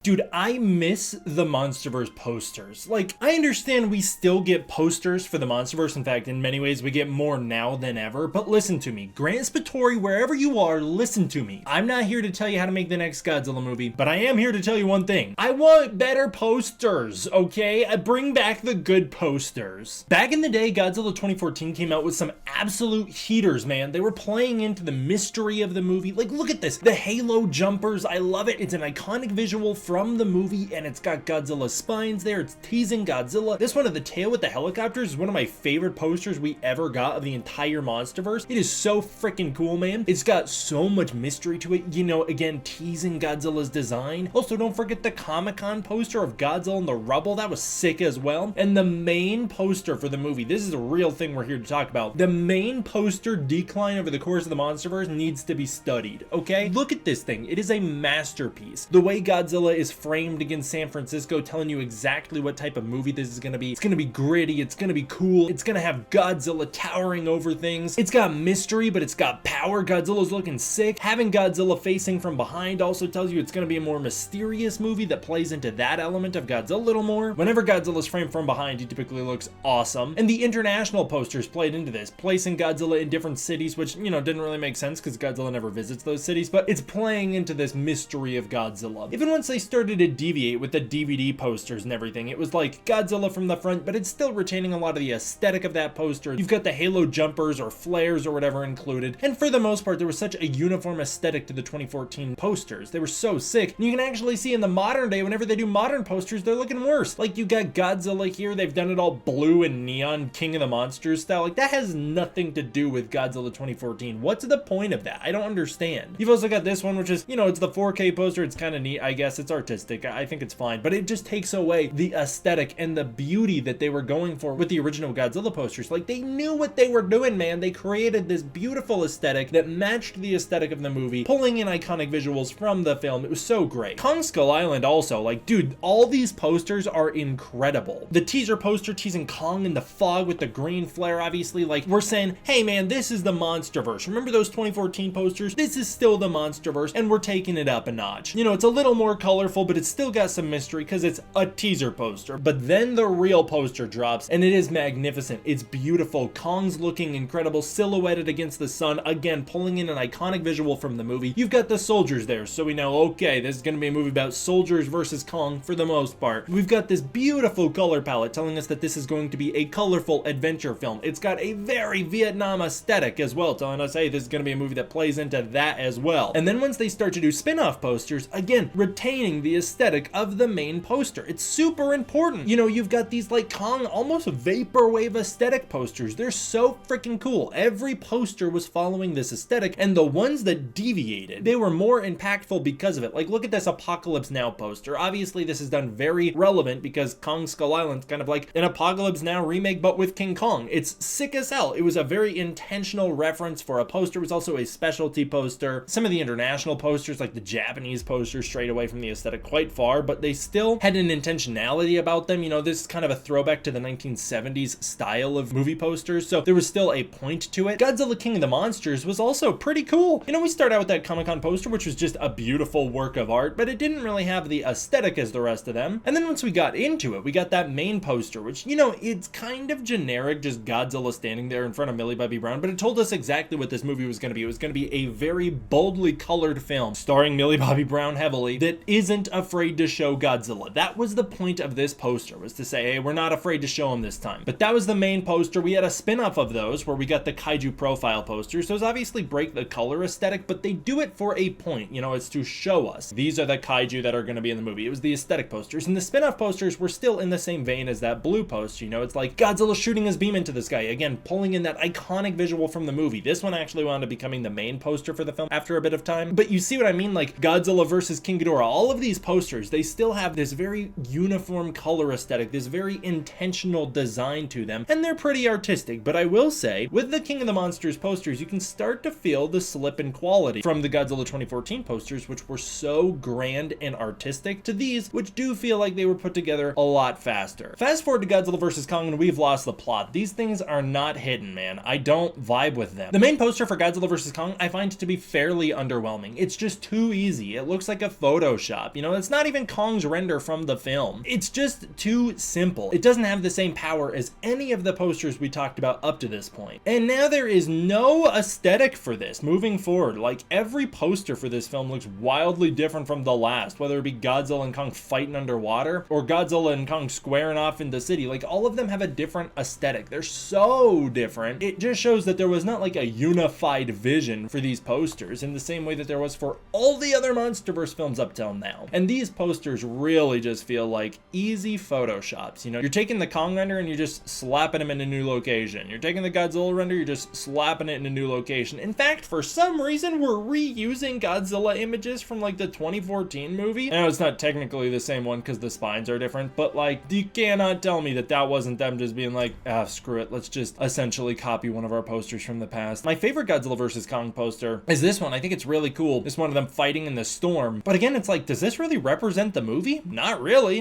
Dude, I miss the MonsterVerse posters. Like, I understand we still get posters for the MonsterVerse. In fact, in many ways, we get more now than ever. But listen to me. Grant Spatori, wherever you are, listen to me. I'm not here to tell you how to make the next Godzilla movie, but I am here to tell you one thing. I want better posters, okay? I bring back the good posters. Back in the day, Godzilla 2014 came out with some absolute heaters, man. They were playing into the mystery of the movie. Like, look at this. The halo jumpers. I love it. It's an iconic visual from the movie, and it's got Godzilla's spines there. It's teasing Godzilla. This one of the tail with the helicopters is one of my favorite posters we ever got of the entire MonsterVerse. It is so freaking cool, man. It's got so much mystery to it, you know, again, teasing Godzilla's design. Also, don't forget the Comic-Con poster of Godzilla in the rubble. That was sick as well. And the main poster for the movie, this is a real thing we're here to talk about. The main poster decline over the course of the MonsterVerse needs to be studied, okay? Look at this thing. It is a masterpiece. The way Godzilla is framed against San Francisco, telling you exactly what type of movie this is going to be. It's going to be gritty. It's going to be cool. It's going to have Godzilla towering over things. It's got mystery, but it's got power. Godzilla's looking sick. Having Godzilla facing from behind also tells you it's going to be a more mysterious movie that plays into that element of Godzilla a little more. Whenever Godzilla's framed from behind, he typically looks awesome. And the international posters played into this, placing Godzilla in different cities, which, you know, didn't really make sense because Godzilla never visits those cities, but it's playing into this mystery of Godzilla. Even once they started to deviate with the DVD posters and everything, it was like Godzilla from the front, but it's still retaining a lot of the aesthetic of that poster. You've got the halo jumpers or flares or whatever included, and for the most part, there was such a uniform aesthetic to the 2014 posters. They were so sick. And you can actually see in the modern day, whenever they do modern posters, they're looking worse. Like, you got Godzilla here, they've done it all blue and neon King of the Monsters style. Like, that has nothing to do with Godzilla 2014. What's the point of that? I don't understand. You've also got this one, which is, you know, it's the 4K poster. It's kind of neat, I guess. It's artistic. I think it's fine, but it just takes away the aesthetic and the beauty that they were going for with the original Godzilla posters. Like, they knew what they were doing, man. They created this beautiful aesthetic that matched the aesthetic of the movie, pulling in iconic visuals from the film. It was so great. Kong Skull Island also, like, dude, all these posters are incredible. The teaser poster teasing Kong in the fog with the green flare, obviously, like, we're saying, hey man, this is the MonsterVerse. Remember those 2014 posters? This is still the MonsterVerse, and we're taking it up a notch. You know, it's a little more colorful, but it's still got some mystery because it's a teaser poster. But then the real poster drops, and it is magnificent. It's beautiful. Kong's looking incredible, silhouetted against the sun, again, pulling in an iconic visual from the movie. You've got the soldiers there, so we know, okay, this is going to be a movie about soldiers versus Kong for the most part. We've got this beautiful color palette telling us that this is going to be a colorful adventure film. It's got a very Vietnam aesthetic as well, telling us, hey, this is going to be a movie that plays into that as well. And then once they start to do spin-off posters, again, retaining the aesthetic of the main poster. It's super important. You know, you've got these like Kong almost vaporwave aesthetic posters. They're so freaking cool. Every poster was following this aesthetic, and the ones that deviated, they were more impactful because of it. Like, look at this Apocalypse Now poster. Obviously, this is done very relevant because Kong Skull Island's kind of like an Apocalypse Now remake, but with King Kong. It's sick as hell. It was a very intentional reference for a poster. It was also a specialty poster. Some of the international posters, like the Japanese posters, strayed away from the aesthetic quite far, but they still had an intentionality about them. You know, this is kind of a throwback to the 1970s style of movie posters, so there was still a point to it. Godzilla King of the Monsters was also pretty cool. You know, we start out with that Comic-Con poster, which was just a beautiful work of art, but it didn't really have the aesthetic as the rest of them. And then once we got into it, we got that main poster, which, you know, it's kind of generic, just Godzilla standing there in front of Millie Bobby Brown, but it told us exactly what this movie was going to be. It was going to be a very boldly colored film starring Millie Bobby Brown heavily that isn't afraid to show Godzilla. That was the point of this poster, was to say, hey, we're not afraid to show him this time. But that was the main poster. We had a spin-off of those where we got the kaiju profile posters. Those obviously break the color aesthetic, but they do it for a point. You know, it's to show us these are the kaiju that are going to be in the movie. It was the aesthetic posters, and the spin-off posters were still in the same vein as that blue poster. You know, it's like Godzilla shooting his beam into the sky, again, pulling in that iconic visual from the movie. This one actually wound up becoming the main poster for the film after a bit of time. But you see what I mean? Like Godzilla versus King Ghidorah, all of these posters, they still have this very uniform color aesthetic, this very intentional design to them, and they're pretty artistic. But I will say, with the King of the Monsters posters, you can start to feel the slip in quality from the Godzilla 2014 posters, which were so grand and artistic, to these, which do feel like they were put together a lot faster. Fast forward to Godzilla vs. Kong, and we've lost the plot. These things are not hidden, man. I don't vibe with them. The main poster for Godzilla vs. Kong, I find to be fairly underwhelming. It's just too easy. It looks like a Photoshop. Photoshop. You know, it's not even Kong's render from the film. It's just too simple. It doesn't have the same power as any of the posters we talked about up to this point. And now there is no aesthetic for this moving forward. Like, every poster for this film looks wildly different from the last, whether it be Godzilla and Kong fighting underwater or Godzilla and Kong squaring off in the city. Like, all of them have a different aesthetic. They're so different. It just shows that there was not like a unified vision for these posters in the same way that there was for all the other MonsterVerse films up till now. And these posters really just feel like easy photoshops. You know, you're taking the Kong render and you're just slapping him in a new location. You're taking the Godzilla render, you're just slapping it in a new location. In fact, for some reason, we're reusing Godzilla images from like the 2014 movie. I know it's not technically the same one because the spines are different, but like, you cannot tell me that that wasn't them just being like, ah, screw it, let's just essentially copy one of our posters from the past. My favorite Godzilla vs. Kong poster is this one. I think it's really cool. It's one of them fighting in the storm. But again, it's like, does this really represent the movie? Not really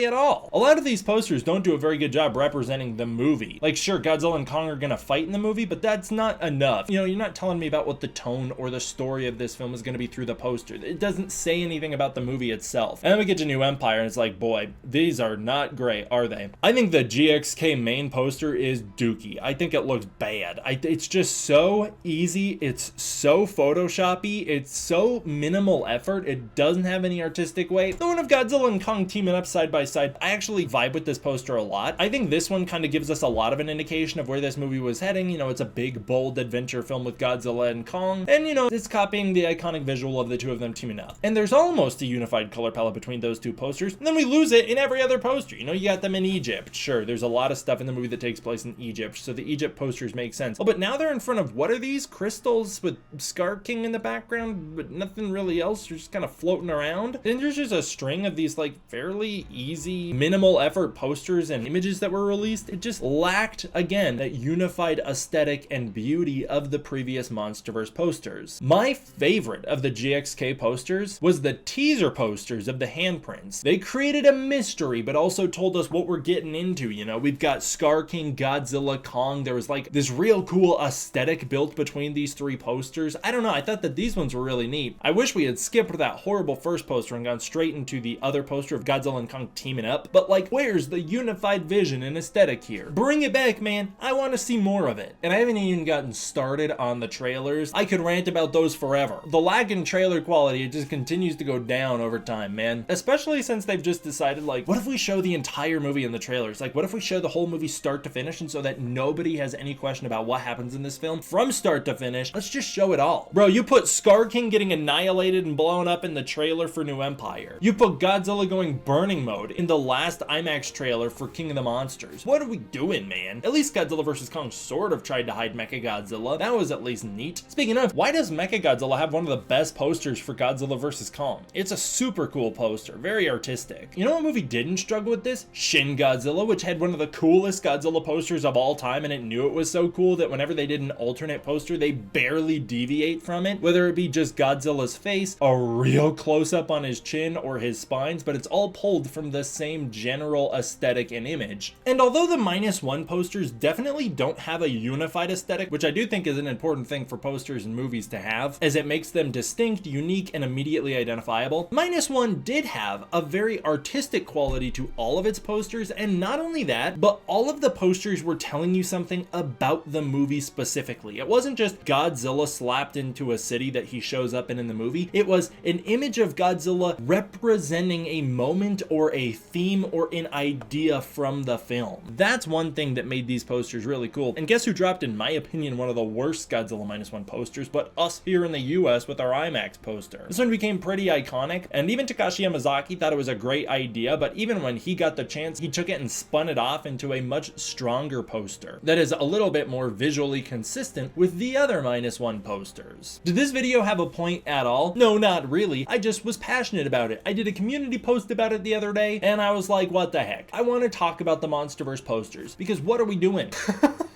at all. A lot of these posters don't do a very good job representing the movie. Like, sure, Godzilla and Kong are gonna fight in the movie, but that's not enough. You know, you're not telling me about what the tone or the story of this film is gonna be through the poster. It doesn't say anything about the movie itself. And then we get to New Empire and it's like, boy, these are not great, are they? I think the GXK main poster is dookie. I think it looks bad. It's just so easy. It's so photoshoppy. It's so minimal effort. It doesn't have any artistic weight. The one of Godzilla and Kong teaming up side by side, I actually vibe with this poster a lot. I think this one kind of gives us a lot of an indication of where this movie was heading. You know, it's a big, bold adventure film with Godzilla and Kong. And, you know, it's copying the iconic visual of the two of them teaming up. And there's almost a unified color palette between those two posters. And then we lose it in every other poster. You know, you got them in Egypt. Sure, there's a lot of stuff in the movie that takes place in Egypt, so the Egypt posters make sense. Oh, but now they're in front of, what are these? Crystals with Scar King in the background, but nothing really else. You're just kind of floating around. And there's just a string of these like fairly easy, minimal effort posters and images that were released. It just lacked, again, that unified aesthetic and beauty of the previous MonsterVerse posters. My favorite of the GXK posters was the teaser posters of the handprints. They created a mystery, but also told us what we're getting into. You know, we've got Scar King, Godzilla, Kong. There was like this real cool aesthetic built between these three posters. I don't know, I thought that these ones were really neat. I wish we had skipped that horrible first poster and gone straight into the other poster of Godzilla and Kong teaming up. But like, where's the unified vision and aesthetic here? Bring it back, man. I want to see more of it. And I haven't even gotten started on the trailers. I could rant about those forever. The lag in trailer quality, it just continues to go down over time, man. Especially since they've just decided, like, what if we show the entire movie in the trailers? Like, what if we show the whole movie start to finish, and so that nobody has any question about what happens in this film from start to finish? Let's just show it all. Bro, you put Scar King getting annihilated and blown up in the trailer for New Empire. You put Godzilla going burning mode in the last IMAX trailer for King of the Monsters. What are we doing, man? At least Godzilla vs. Kong sort of tried to hide Mechagodzilla. That was at least neat. Speaking of, why does Mechagodzilla have one of the best posters for Godzilla vs. Kong? It's a super cool poster, very artistic. You know what movie didn't struggle with this? Shin Godzilla, which had one of the coolest Godzilla posters of all time, and it knew it was so cool that whenever they did an alternate poster, they barely deviate from it. Whether it be just Godzilla's face, a real close-up on his chin, or his spines, but it's all pulled from the same general aesthetic and image. And although the -1 posters definitely don't have a unified aesthetic, which I do think is an important thing for posters and movies to have, as it makes them distinct, unique, and immediately identifiable, -1 did have a very artistic quality to all of its posters, and not only that, but all of the posters were telling you something about the movie specifically. It wasn't just Godzilla slapped into a city that he shows up in the movie. It was an image of Godzilla representing a moment or a theme or an idea from the film. That's one thing that made these posters really cool. And guess who dropped, in my opinion, one of the worst Godzilla -1 posters, but us here in the US with our IMAX poster. This one became pretty iconic, and even Takashi Yamazaki thought it was a great idea, but even when he got the chance, he took it and spun it off into a much stronger poster that is a little bit more visually consistent with the other -1 posters. Did this video have a point at all? No, not really. I just was passionate about it. I did a community post about it the other day, and I was like, what the heck? I want to talk about the MonsterVerse posters, because what are we doing?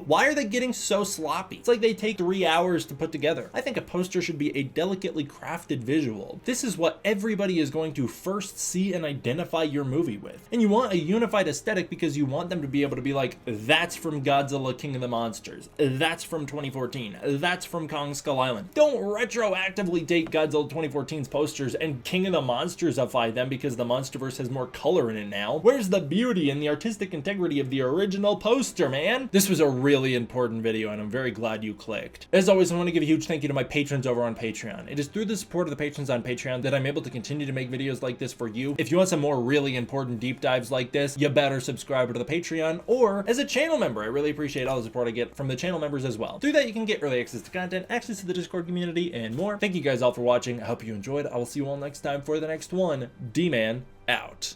Why are they getting so sloppy? It's like they take 3 hours to put together. I think a poster should be a delicately crafted visual. This is what everybody is going to first see and identify your movie with. And you want a unified aesthetic because you want them to be able to be like, that's from Godzilla King of the Monsters. That's from 2014. That's from Kong Skull Island. Don't retroactively date Godzilla 2014's posters and King of the Monsters-ify them because the MonsterVerse has more color in it now. Where's the beauty and the artistic integrity of the original poster, man? This was a really important video and I'm very glad you clicked. As always, I want to give a huge thank you to my patrons over on Patreon. It is through the support of the patrons on Patreon that I'm able to continue to make videos like this for you. If you want some more really important deep dives like this, you better subscribe to the Patreon or as a channel member. I really appreciate all the support I get from the channel members as well. Through that, you can get early access to content, access to the Discord community, and more. Thank you guys all for watching. I hope you enjoyed. I will see you all next time for the next one. D-Man out.